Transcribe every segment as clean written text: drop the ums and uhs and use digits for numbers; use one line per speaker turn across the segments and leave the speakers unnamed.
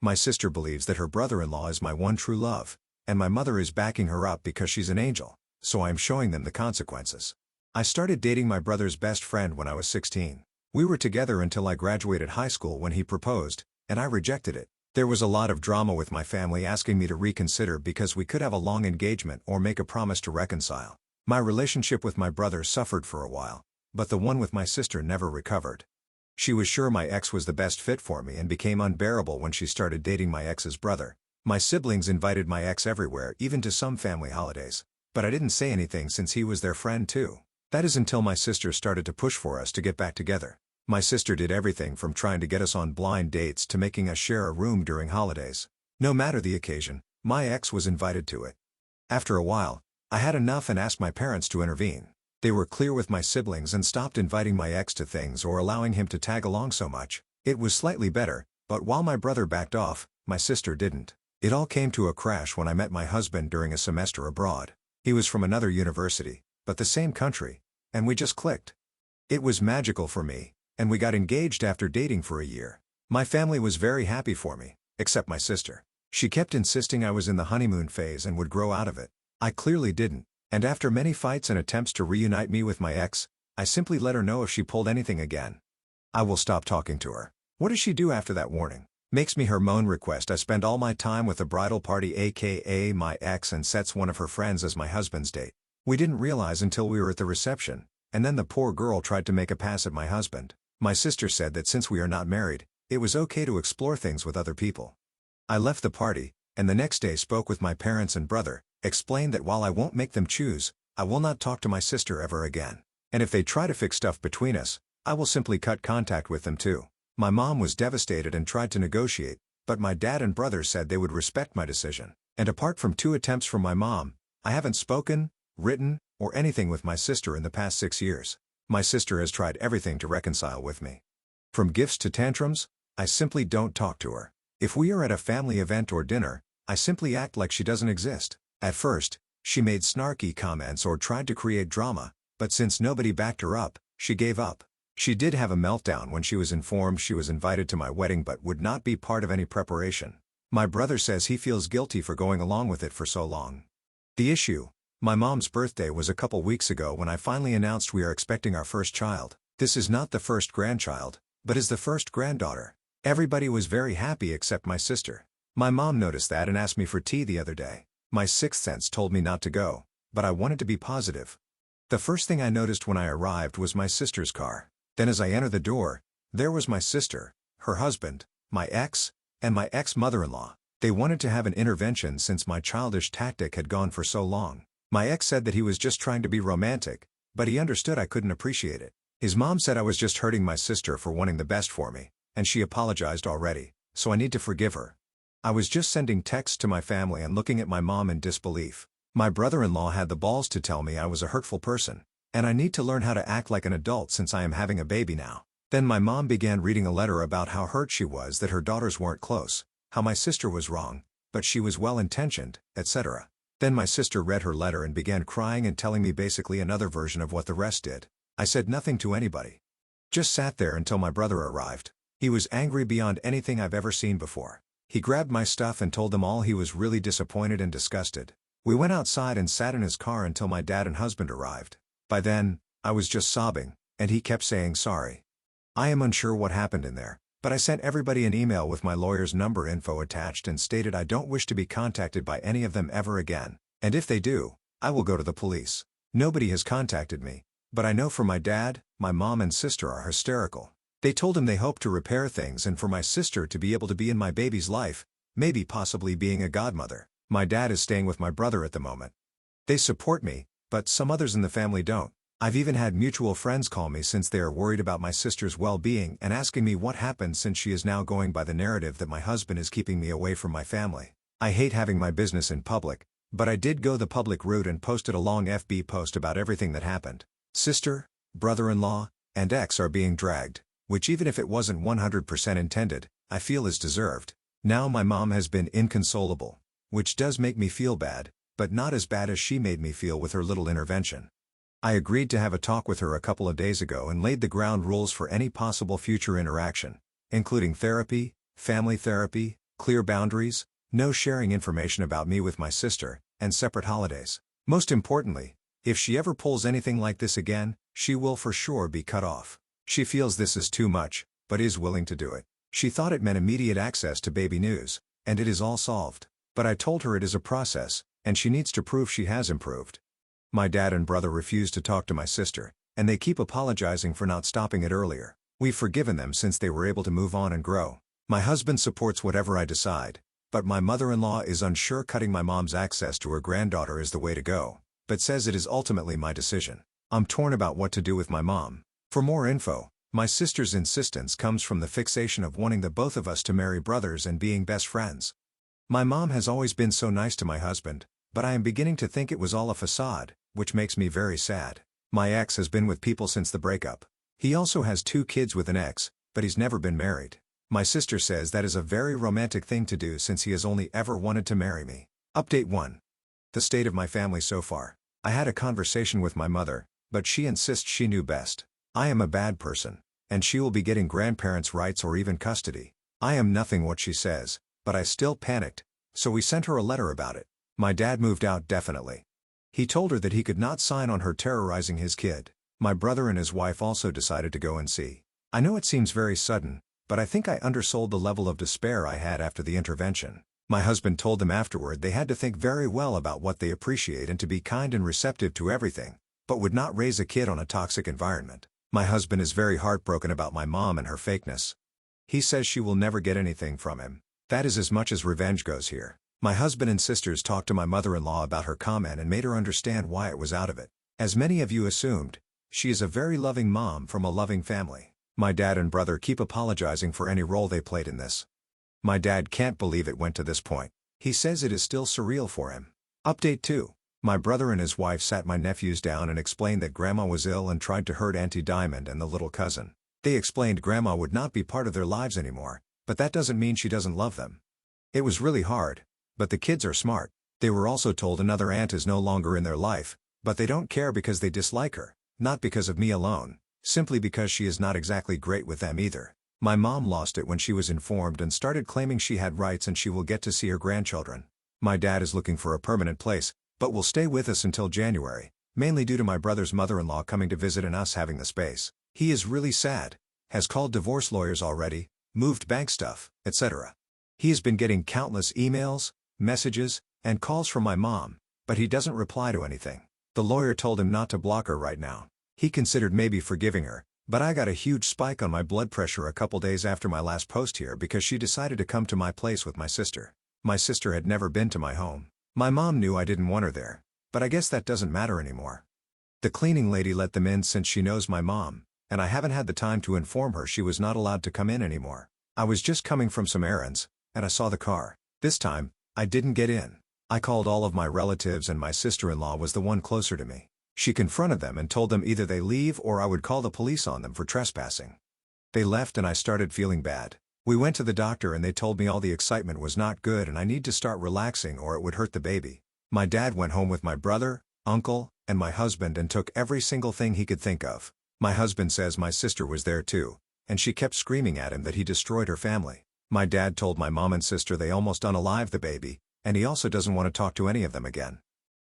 My sister believes that her brother-in-law is my one true love, and my mother is backing her up because she's an angel, so I am showing them the consequences. I started dating my brother's best friend when I was 16. We were together until I graduated high school when he proposed, and I rejected it. There was a lot of drama with my family asking me to reconsider because we could have a long engagement or make a promise to reconcile. My relationship with my brother suffered for a while, but the one with my sister never recovered. She was sure my ex was the best fit for me and became unbearable when she started dating my ex's brother. My siblings invited my ex everywhere, even to some family holidays. But I didn't say anything since he was their friend too. That is until my sister started to push for us to get back together. My sister did everything from trying to get us on blind dates to making us share a room during holidays. No matter the occasion, my ex was invited to it. After a while, I had enough and asked my parents to intervene. They were clear with my siblings and stopped inviting my ex to things or allowing him to tag along so much. It was slightly better, but while my brother backed off, my sister didn't. It all came to a crash when I met my husband during a semester abroad. He was from another university, but the same country, and we just clicked. It was magical for me, and we got engaged after dating for a year. My family was very happy for me, except my sister. She kept insisting I was in the honeymoon phase and would grow out of it. I clearly didn't. And after many fights and attempts to reunite me with my ex, I simply let her know if she pulled anything again, I will stop talking to her. What does she do after that warning? Makes me her moan request I spend all my time with the bridal party aka my ex and sets one of her friends as my husband's date. We didn't realize until we were at the reception, and then the poor girl tried to make a pass at my husband. My sister said that since we are not married, it was okay to explore things with other people. I left the party, and the next day spoke with my parents and brother, explained that while I won't make them choose, I will not talk to my sister ever again. And if they try to fix stuff between us, I will simply cut contact with them too. My mom was devastated and tried to negotiate, but my dad and brother said they would respect my decision. And apart from 2 attempts from my mom, I haven't spoken, written, or anything with my sister in the past 6 years. My sister has tried everything to reconcile with me. From gifts to tantrums, I simply don't talk to her. If we are at a family event or dinner, I simply act like she doesn't exist. At first, she made snarky comments or tried to create drama, but since nobody backed her up, she gave up. She did have a meltdown when she was informed she was invited to my wedding but would not be part of any preparation. My brother says he feels guilty for going along with it for so long. The issue: my mom's birthday was a couple weeks ago when I finally announced we are expecting our first child. This is not the first grandchild, but is the first granddaughter. Everybody was very happy except my sister. My mom noticed that and asked me for tea the other day. My sixth sense told me not to go, but I wanted to be positive. The first thing I noticed when I arrived was my sister's car. Then as I entered the door, there was my sister, her husband, my ex, and my ex-mother-in-law. They wanted to have an intervention since my childish tactic had gone for so long. My ex said that he was just trying to be romantic, but he understood I couldn't appreciate it. His mom said I was just hurting my sister for wanting the best for me, and she apologized already, so I need to forgive her. I was just sending texts to my family and looking at my mom in disbelief. My brother-in-law had the balls to tell me I was a hurtful person, and I need to learn how to act like an adult since I am having a baby now. Then my mom began reading a letter about how hurt she was that her daughters weren't close, how my sister was wrong, but she was well-intentioned, etc. Then my sister read her letter and began crying and telling me basically another version of what the rest did. I said nothing to anybody. Just sat there until my brother arrived. He was angry beyond anything I've ever seen before. He grabbed my stuff and told them all he was really disappointed and disgusted. We went outside and sat in his car until my dad and husband arrived. By then, I was just sobbing, and he kept saying sorry. I am unsure what happened in there, but I sent everybody an email with my lawyer's number info attached and stated I don't wish to be contacted by any of them ever again, and if they do, I will go to the police. Nobody has contacted me, but I know for my dad, my mom and sister are hysterical. They told him they hope to repair things and for my sister to be able to be in my baby's life, maybe possibly being a godmother. My dad is staying with my brother at the moment. They support me, but some others in the family don't. I've even had mutual friends call me since they are worried about my sister's well-being and asking me what happened since she is now going by the narrative that my husband is keeping me away from my family. I hate having my business in public, but I did go the public route and posted a long FB post about everything that happened. Sister, brother-in-law, and ex are being dragged, which even if it wasn't 100% intended, I feel is deserved. Now my mom has been inconsolable, which does make me feel bad, but not as bad as she made me feel with her little intervention. I agreed to have a talk with her a couple of days ago and laid the ground rules for any possible future interaction, including therapy, family therapy, clear boundaries, no sharing information about me with my sister, and separate holidays. Most importantly, if she ever pulls anything like this again, she will for sure be cut off. She feels this is too much, but is willing to do it. She thought it meant immediate access to baby news, and it is all solved. But I told her it is a process, and she needs to prove she has improved. My dad and brother refuse to talk to my sister, and they keep apologizing for not stopping it earlier. We've forgiven them since they were able to move on and grow. My husband supports whatever I decide, but my mother-in-law is unsure cutting my mom's access to her granddaughter is the way to go, but says it is ultimately my decision. I'm torn about what to do with my mom. For more info, my sister's insistence comes from the fixation of wanting the both of us to marry brothers and being best friends. My mom has always been so nice to my husband, but I am beginning to think it was all a facade, which makes me very sad. My ex has been with people since the breakup. He also has 2 kids with an ex, but he's never been married. My sister says that is a very romantic thing to do since he has only ever wanted to marry me. Update 1. The state of my family so far. I had a conversation with my mother, but she insists she knew best. I am a bad person, and she will be getting grandparents' rights or even custody. I am nothing what she says, but I still panicked, so we sent her a letter about it. My dad moved out definitely. He told her that he could not sign on her terrorizing his kid. My brother and his wife also decided to go and see. I know it seems very sudden, but I think I undersold the level of despair I had after the intervention. My husband told them afterward they had to think very well about what they appreciate and to be kind and receptive to everything, but would not raise a kid on a toxic environment. My husband is very heartbroken about my mom and her fakeness. He says she will never get anything from him. That is as much as revenge goes here. My husband and sisters talked to my mother-in-law about her comment and made her understand why it was out of it. As many of you assumed, she is a very loving mom from a loving family. My dad and brother keep apologizing for any role they played in this. My dad can't believe it went to this point. He says it is still surreal for him. Update 2. My brother and his wife sat my nephews down and explained that Grandma was ill and tried to hurt Auntie Diamond and the little cousin. They explained Grandma would not be part of their lives anymore, but that doesn't mean she doesn't love them. It was really hard, but the kids are smart. They were also told another aunt is no longer in their life, but they don't care because they dislike her, not because of me alone, simply because she is not exactly great with them either. My mom lost it when she was informed and started claiming she had rights and she will get to see her grandchildren. My dad is looking for a permanent place, but will stay with us until January, mainly due to my brother's mother-in-law coming to visit and us having the space. He is really sad, has called divorce lawyers already, moved bank stuff, etc. He has been getting countless emails, messages, and calls from my mom, but he doesn't reply to anything. The lawyer told him not to block her right now. He considered maybe forgiving her, but I got a huge spike on my blood pressure a couple days after my last post here because she decided to come to my place with my sister. My sister had never been to my home. My mom knew I didn't want her there, but I guess that doesn't matter anymore. The cleaning lady let them in since she knows my mom, and I haven't had the time to inform her she was not allowed to come in anymore. I was just coming from some errands, and I saw the car. This time, I didn't get in. I called all of my relatives and my sister-in-law was the one closer to me. She confronted them and told them either they leave or I would call the police on them for trespassing. They left and I started feeling bad. We went to the doctor and they told me all the excitement was not good and I need to start relaxing or it would hurt the baby. My dad went home with my brother, uncle, and my husband and took every single thing he could think of. My husband says my sister was there too, and she kept screaming at him that he destroyed her family. My dad told my mom and sister they almost unalived the baby, and he also doesn't want to talk to any of them again.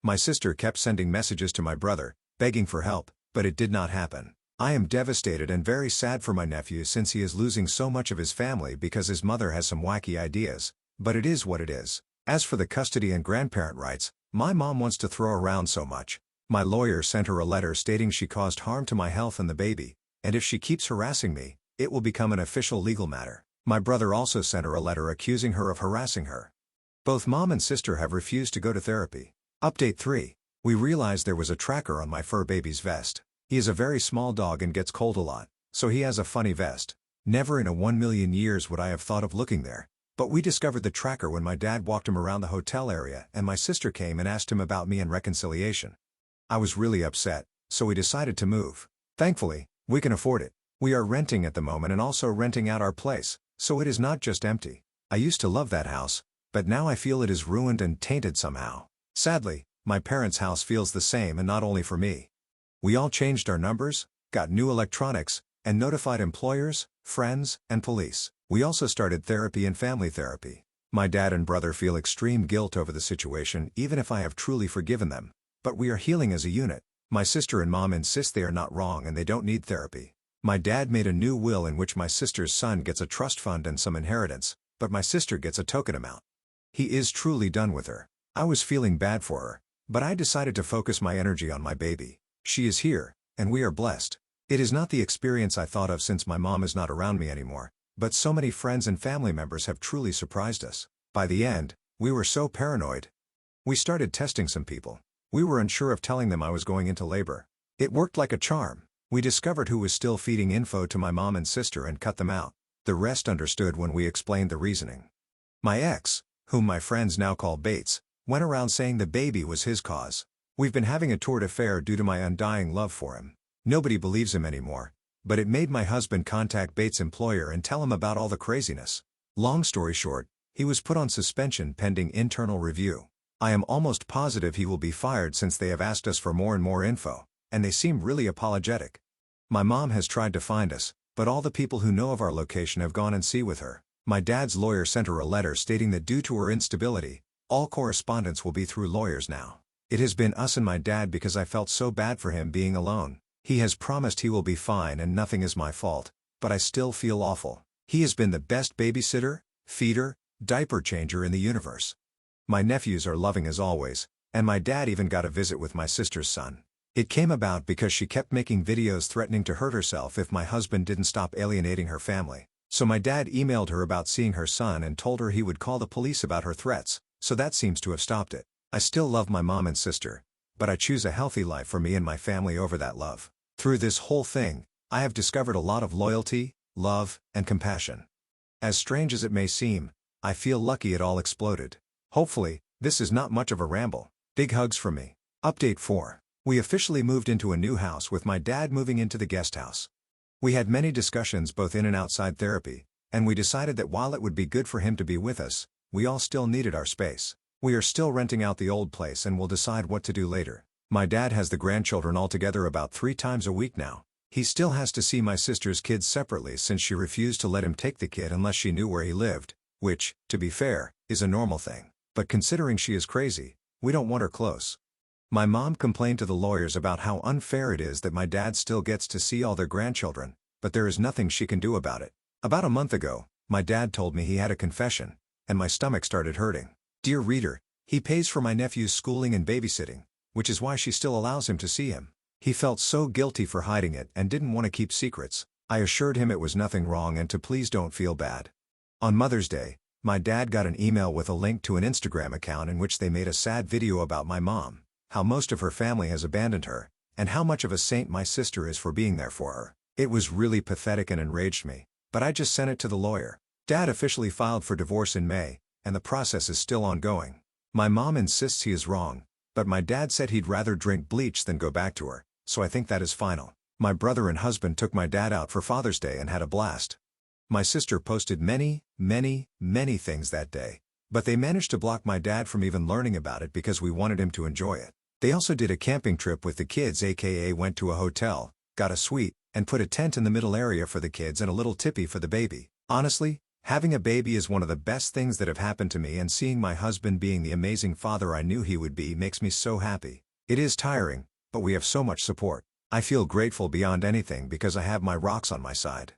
My sister kept sending messages to my brother, begging for help, but it did not happen. I am devastated and very sad for my nephew since he is losing so much of his family because his mother has some wacky ideas, but it is what it is. As for the custody and grandparent rights, my mom wants to throw around so much. My lawyer sent her a letter stating she caused harm to my health and the baby, and if she keeps harassing me, it will become an official legal matter. My brother also sent her a letter accusing her of harassing her. Both mom and sister have refused to go to therapy. Update 3. We realized there was a tracker on my fur baby's vest. He is a very small dog and gets cold a lot, so he has a funny vest. Never in a 1,000,000 years would I have thought of looking there. But we discovered the tracker when my dad walked him around the hotel area and my sister came and asked him about me and reconciliation. I was really upset, so we decided to move. Thankfully, we can afford it. We are renting at the moment and also renting out our place, so it is not just empty. I used to love that house, but now I feel it is ruined and tainted somehow. Sadly, my parents' house feels the same and not only for me. We all changed our numbers, got new electronics, and notified employers, friends, and police. We also started therapy and family therapy. My dad and brother feel extreme guilt over the situation even if I have truly forgiven them. But we are healing as a unit. My sister and mom insist they are not wrong and they don't need therapy. My dad made a new will in which my sister's son gets a trust fund and some inheritance, but my sister gets a token amount. He is truly done with her. I was feeling bad for her, but I decided to focus my energy on my baby. She is here, and we are blessed. It is not the experience I thought of since my mom is not around me anymore, but so many friends and family members have truly surprised us. By the end, we were so paranoid. We started testing some people. We were unsure of telling them I was going into labor. It worked like a charm. We discovered who was still feeding info to my mom and sister and cut them out. The rest understood when we explained the reasoning. My ex, whom my friends now call Bates, went around saying the baby was his cause. We've been having a tour d'affaire due to my undying love for him. Nobody believes him anymore, but it made my husband contact Bates' employer and tell him about all the craziness. Long story short, he was put on suspension pending internal review. I am almost positive he will be fired since they have asked us for more and more info, and they seem really apologetic. My mom has tried to find us, but all the people who know of our location have gone and see with her. My dad's lawyer sent her a letter stating that due to her instability, all correspondence will be through lawyers now. It has been us and my dad because I felt so bad for him being alone. He has promised he will be fine and nothing is my fault, but I still feel awful. He has been the best babysitter, feeder, diaper changer in the universe. My nephews are loving as always, and my dad even got a visit with my sister's son. It came about because she kept making videos threatening to hurt herself if my husband didn't stop alienating her family. So my dad emailed her about seeing her son and told her he would call the police about her threats, so that seems to have stopped it. I still love my mom and sister, but I choose a healthy life for me and my family over that love. Through this whole thing, I have discovered a lot of loyalty, love, and compassion. As strange as it may seem, I feel lucky it all exploded. Hopefully, this is not much of a ramble. Big hugs from me. Update 4. We officially moved into a new house with my dad moving into the guest house. We had many discussions both in and outside therapy, and we decided that while it would be good for him to be with us, we all still needed our space. We are still renting out the old place and will decide what to do later. My dad has the grandchildren all together about 3 times a week now. He still has to see my sister's kids separately since she refused to let him take the kid unless she knew where he lived, which, to be fair, is a normal thing. But considering she is crazy, we don't want her close. My mom complained to the lawyers about how unfair it is that my dad still gets to see all their grandchildren, but there is nothing she can do about it. About a month ago, my dad told me he had a confession, and my stomach started hurting. Dear reader, he pays for my nephew's schooling and babysitting, which is why she still allows him to see him. He felt so guilty for hiding it and didn't want to keep secrets. I assured him it was nothing wrong and to please don't feel bad. On Mother's Day, my dad got an email with a link to an Instagram account in which they made a sad video about my mom, how most of her family has abandoned her, and how much of a saint my sister is for being there for her. It was really pathetic and enraged me, but I just sent it to the lawyer. Dad officially filed for divorce in May, and the process is still ongoing. My mom insists he is wrong, but my dad said he'd rather drink bleach than go back to her, so I think that is final. My brother and husband took my dad out for Father's Day and had a blast. My sister posted many things that day, but they managed to block my dad from even learning about it because we wanted him to enjoy it. They also did a camping trip with the kids, aka went to a hotel, got a suite, and put a tent in the middle area for the kids and a little tippy for the baby. Honestly, having a baby is one of the best things that have happened to me, and seeing my husband being the amazing father I knew he would be makes me so happy. It is tiring, but we have so much support. I feel grateful beyond anything because I have my rocks on my side.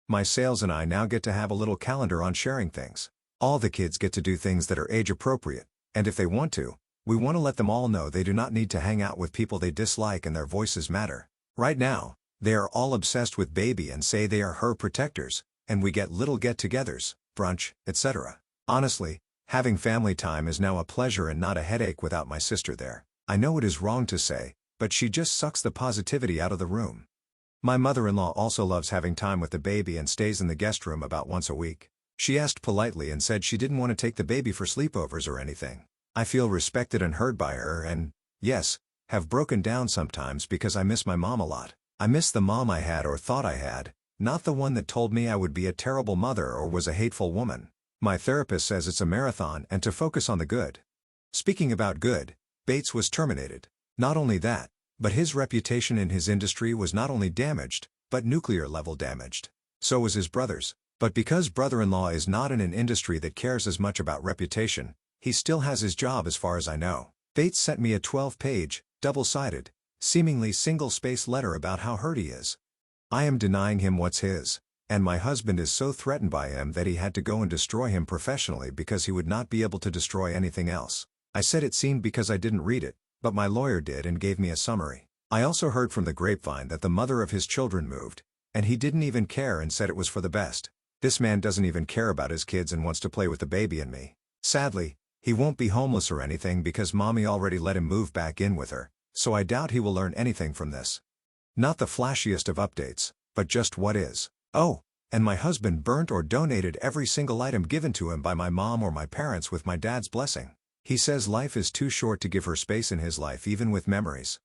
My sales and I now get to have a little calendar on sharing things. All the kids get to do things that are age appropriate, and if they want to, we want to let them all know they do not need to hang out with people they dislike and their voices matter. Right now, they are all obsessed with baby and say they are her protectors, and we get little get-togethers, brunch, etc. Honestly, having family time is now a pleasure and not a headache without my sister there. I know it is wrong to say, but she just sucks the positivity out of the room. My mother-in-law also loves having time with the baby and stays in the guest room about once a week. She asked politely and said she didn't want to take the baby for sleepovers or anything. I feel respected and heard by her and, yes, have broken down sometimes because I miss my mom a lot. I miss the mom I had or thought I had, not the one that told me I would be a terrible mother or was a hateful woman. My therapist says it's a marathon and to focus on the good. Speaking about good, Bates was terminated. Not only that, but his reputation in his industry was not only damaged, but nuclear level damaged. So was his brother's. But because brother-in-law is not in an industry that cares as much about reputation, he still has his job as far as I know. Bates sent me a 12-page, double-sided, seemingly single-spaced letter about how hurt he is. I am denying him what's his, and my husband is so threatened by him that he had to go and destroy him professionally because he would not be able to destroy anything else. I said it seemed because I didn't read it, but my lawyer did and gave me a summary. I also heard from the grapevine that the mother of his children moved, and he didn't even care and said it was for the best. This man doesn't even care about his kids and wants to play with the baby and me. Sadly, he won't be homeless or anything because mommy already let him move back in with her, so I doubt he will learn anything from this. Not the flashiest of updates, but just what is. Oh, and my husband burnt or donated every single item given to him by my mom or my parents with my dad's blessing. He says life is too short to give her space in his life even with memories.